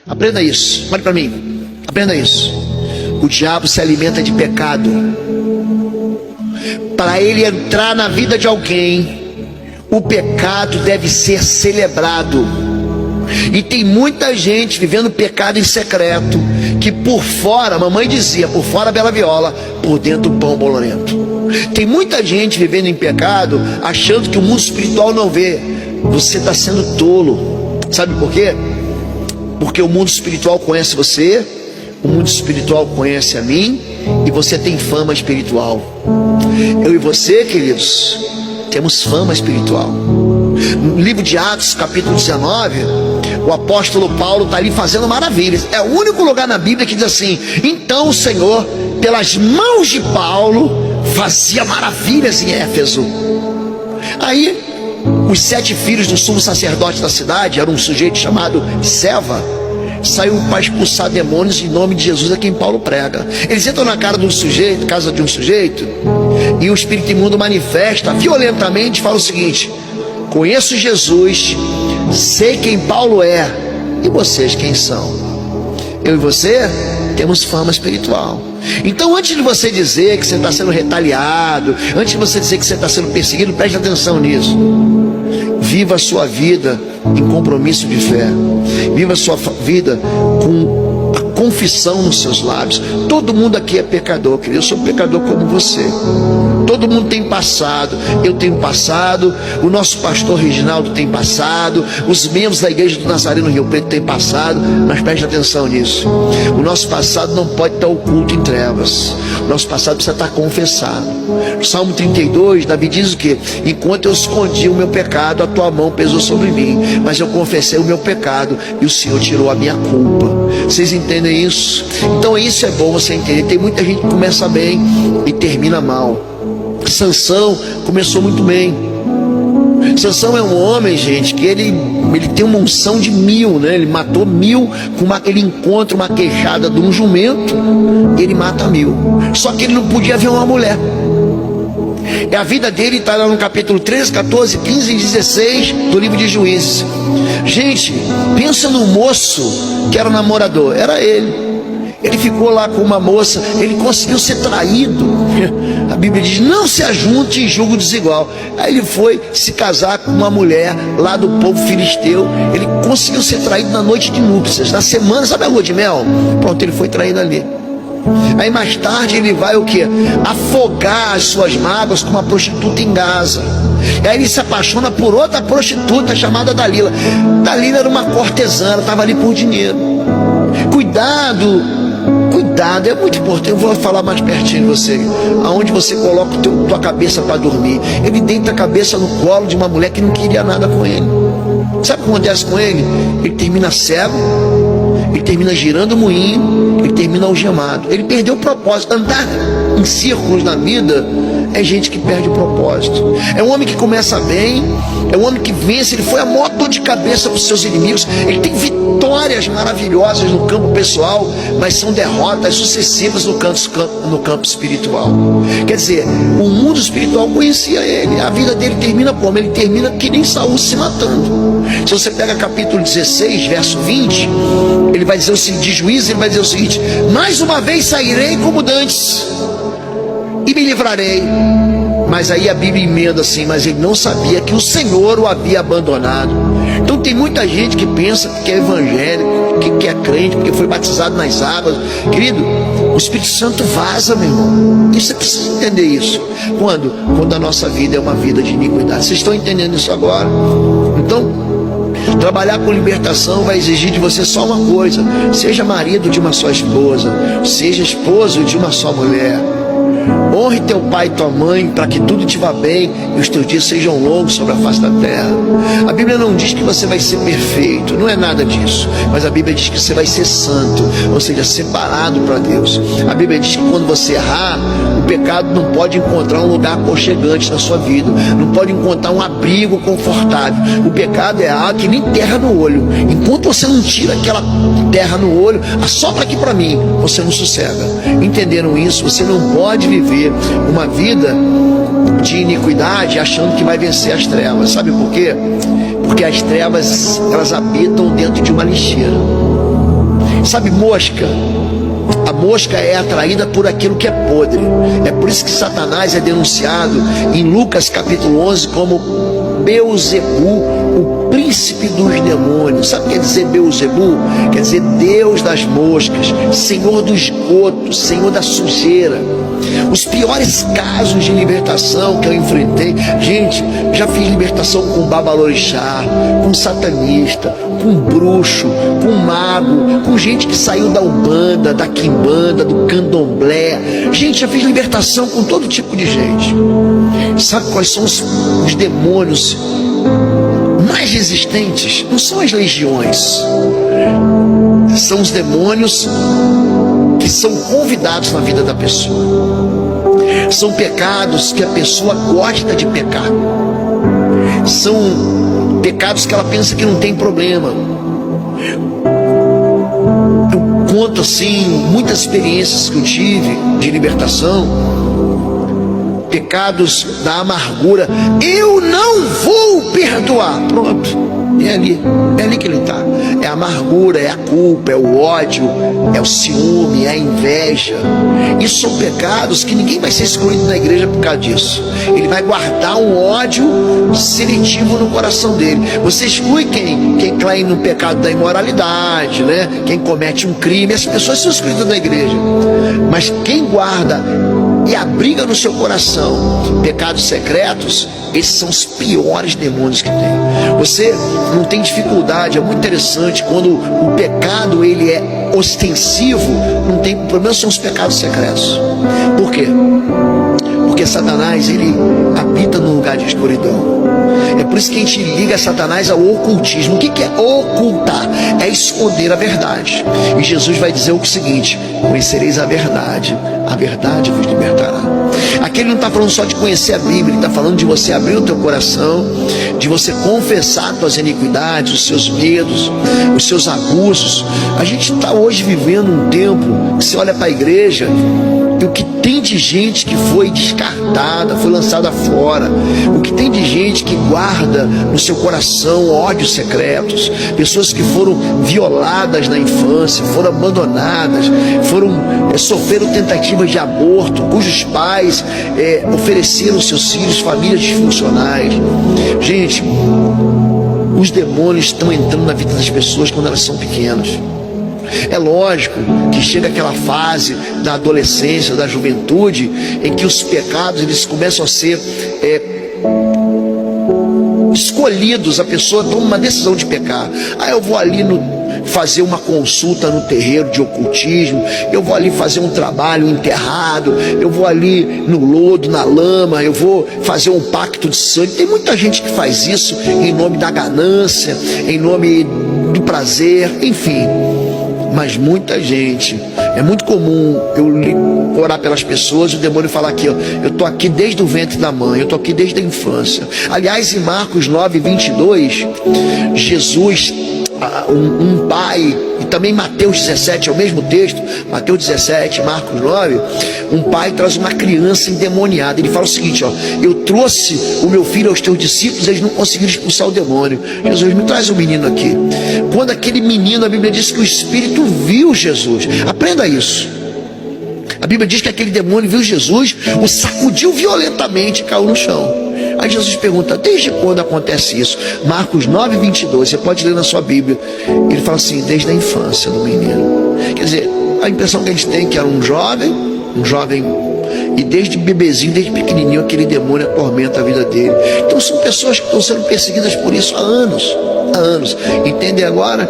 Aprenda isso, olhe para mim, aprenda isso. O diabo se alimenta de pecado. Para ele entrar na vida de alguém, o pecado deve ser celebrado. E tem muita gente vivendo pecado em secreto, que por fora, a mamãe dizia, por fora bela viola, por dentro pão bolorento. Tem muita gente vivendo em pecado, achando que o mundo espiritual não vê. Você está sendo tolo. Sabe por quê? Porque o mundo espiritual conhece você, o mundo espiritual conhece a mim, e você tem fama espiritual. Eu e você, queridos, temos fama espiritual. No livro de Atos, capítulo 19, o apóstolo Paulo está ali fazendo maravilhas. É o único lugar na Bíblia que diz assim: então o Senhor, pelas mãos de Paulo, fazia maravilhas em Éfeso. Aí, os 7 filhos do sumo sacerdote da cidade, era um sujeito chamado Seva, saiu para expulsar demônios em nome de Jesus, a quem Paulo prega. Eles entram na casa de um sujeito, e o espírito imundo manifesta violentamente, fala o seguinte: conheço Jesus, sei quem Paulo é, e vocês quem são? Eu e você temos fama espiritual. Então, antes de você dizer que você está sendo retaliado, antes de você dizer que você está sendo perseguido, preste atenção nisso. Viva a sua vida em compromisso de fé. Viva a sua vida com a confissão nos seus lábios. Todo mundo aqui é pecador, querido. Eu sou pecador como você. Todo mundo tem passado. Eu tenho passado. O nosso pastor Reginaldo tem passado. Os membros da igreja do Nazareno Rio Preto têm passado. Mas preste atenção nisso. O nosso passado não pode estar oculto em trevas. O nosso passado precisa estar confessado. No Salmo 32, Davi diz o quê? Enquanto eu escondi o meu pecado, a tua mão pesou sobre mim, mas eu confessei o meu pecado e o Senhor tirou a minha culpa. Vocês entendem isso? Então isso é bom você entender. Tem muita gente que começa bem e termina mal. Sansão começou muito bem. Sansão é um homem, gente, que ele tem uma unção de 1000, né? Ele matou 1000 ele encontra uma queixada de um jumento e ele mata 1000. Só que ele não podia ver uma mulher. E a vida dele está lá no capítulo 13, 14, 15 e 16 do livro de Juízes. Gente, pensa no moço que era o namorador, era ele. Ele ficou lá com uma moça, ele conseguiu ser traído. A Bíblia diz: não se ajunte em julgo desigual. Aí ele foi se casar com uma mulher lá do povo filisteu. Ele conseguiu ser traído na noite de núpcias, na semana, sabe a lua de mel? Pronto, ele foi traído ali. Aí mais tarde ele vai o quê? Afogar as suas mágoas com uma prostituta em Gaza. E aí ele se apaixona por outra prostituta chamada Dalila. Dalila era uma cortesã, ela estava ali por dinheiro. Cuidado, é muito importante. Eu vou falar mais pertinho de você. Aonde você coloca tua cabeça para dormir. Ele deita a cabeça no colo de uma mulher que não queria nada com ele. Sabe o que acontece com ele? Ele termina cego, ele termina girando o moinho, ele termina algemado. Ele perdeu o propósito. Andar em círculos na vida é gente que perde o propósito. É um homem que começa bem, é um homem que vence. Ele foi a maior dor de cabeça para os seus inimigos. Ele tem vitórias maravilhosas no campo pessoal, mas são derrotas sucessivas no campo espiritual. Quer dizer, o mundo espiritual conhecia ele. A vida dele termina como? Ele termina que nem Saul, se matando. Se você pega capítulo 16, verso 20, ele vai dizer o seguinte, de Juízes, ele vai dizer o seguinte: mais uma vez sairei como dantes e me livrarei. Mas aí a Bíblia emenda assim: mas ele não sabia que o Senhor o havia abandonado. Então tem muita gente que pensa que é evangélico, que é crente, porque foi batizado nas águas. Querido, o Espírito Santo vaza, meu irmão. E você precisa entender isso. Quando a nossa vida é uma vida de iniquidade. Vocês estão entendendo isso agora? Então, trabalhar com libertação vai exigir de você só uma coisa: seja marido de uma só esposa, seja esposo de uma só mulher. Honre teu pai e tua mãe, para que tudo te vá bem e os teus dias sejam longos sobre a face da terra. A Bíblia não diz que você vai ser perfeito, não é nada disso. Mas a Bíblia diz que você vai ser santo, ou seja, separado para Deus. A Bíblia diz que quando você errar, o pecado não pode encontrar um lugar aconchegante na sua vida, não pode encontrar um abrigo confortável. O pecado é algo que nem terra no olho. Enquanto você não tira aquela terra no olho, assopra aqui para mim, você não sossega. Entenderam isso? Você não pode viver uma vida de iniquidade achando que vai vencer as trevas. Sabe por quê? Porque as trevas, elas habitam dentro de uma lixeira. Sabe mosca? A mosca é atraída por aquilo que é podre. É por isso que Satanás é denunciado em Lucas capítulo 11 como Beelzebu, o príncipe dos demônios. Sabe o que quer dizer Beelzebu? Quer dizer Deus das moscas, Senhor do esgoto, Senhor da sujeira. Os piores casos de libertação que eu enfrentei, gente, já fiz libertação com babalorixá, com satanista, com bruxo, com mago, com gente que saiu da Umbanda, da Quimbanda, do Candomblé. Gente, já fiz libertação com todo tipo de gente. Sabe quais são os demônios mais resistentes? Não são as legiões, são os demônios que são convidados na vida da pessoa. São pecados que a pessoa gosta de pecar. São pecados que ela pensa que não tem problema. Eu conto assim muitas experiências que eu tive de libertação. Pecados da amargura. Eu não vou perdoar. Pronto. É ali que ele está. É a amargura, é a culpa, é o ódio, é o ciúme, é a inveja. Isso são pecados que ninguém vai ser excluído da igreja por causa disso. Ele vai guardar um ódio seletivo no coração dele. Você exclui quem cai no pecado da imoralidade, né? Quem comete um crime, essas pessoas são excluídas da igreja. Mas quem guarda e abriga no seu coração pecados secretos, esses são os piores demônios que tem. Você não tem dificuldade, é muito interessante quando o pecado ele é ostensivo, não tem problema, são os pecados secretos. Por quê? Porque Satanás ele habita num lugar de escuridão. É por isso que a gente liga Satanás ao ocultismo. O que é ocultar? É esconder a verdade. E Jesus vai dizer o seguinte: conhecereis a verdade vos libertará. Aqui ele não está falando só de conhecer a Bíblia, ele está falando de você abrir o teu coração, de você confessar as tuas iniquidades, os seus medos, os seus abusos. A gente está hoje vivendo um tempo que você olha para a igreja e o que tem de gente que foi descartada, foi lançada fora, o que tem de gente que guarda no seu coração ódios secretos, pessoas que foram violadas na infância, foram abandonadas, sofreram tentativas de aborto, cujos pais ofereceram seus filhos, famílias disfuncionais. Gente, os demônios estão entrando na vida das pessoas quando elas são pequenas. É lógico que chega aquela fase da adolescência, da juventude, em que os pecados eles começam a ser escolhidos. A pessoa toma uma decisão de pecar. Eu vou ali fazer uma consulta no terreiro de ocultismo, eu vou ali fazer um trabalho enterrado, eu vou ali no lodo, na lama, eu vou fazer um pacto de sangue. Tem muita gente que faz isso em nome da ganância, em nome do prazer, enfim. Mas muita gente, é muito comum eu orar pelas pessoas e o demônio falar aqui, eu estou aqui desde o ventre da mãe, eu estou aqui desde a infância. Aliás, em Marcos 9:22, Jesus, um pai, e também Mateus 17, é o mesmo texto, Mateus 17, Marcos 9, um pai traz uma criança endemoniada. Ele fala o seguinte, eu trouxe o meu filho aos teus discípulos, eles não conseguiram expulsar o demônio. Jesus, me traz o menino aqui. Quando aquele menino, a Bíblia diz que o Espírito viu Jesus. Aprenda isso. A Bíblia diz que aquele demônio viu Jesus, o sacudiu violentamente e caiu no chão. Aí Jesus pergunta, desde quando acontece isso? Marcos 9:22, você pode ler na sua Bíblia. Ele fala assim, desde a infância do menino. Quer dizer, a impressão que a gente tem é que era um jovem, e desde bebezinho, desde pequenininho, aquele demônio atormenta a vida dele. Então são pessoas que estão sendo perseguidas por isso há anos. Entendem agora?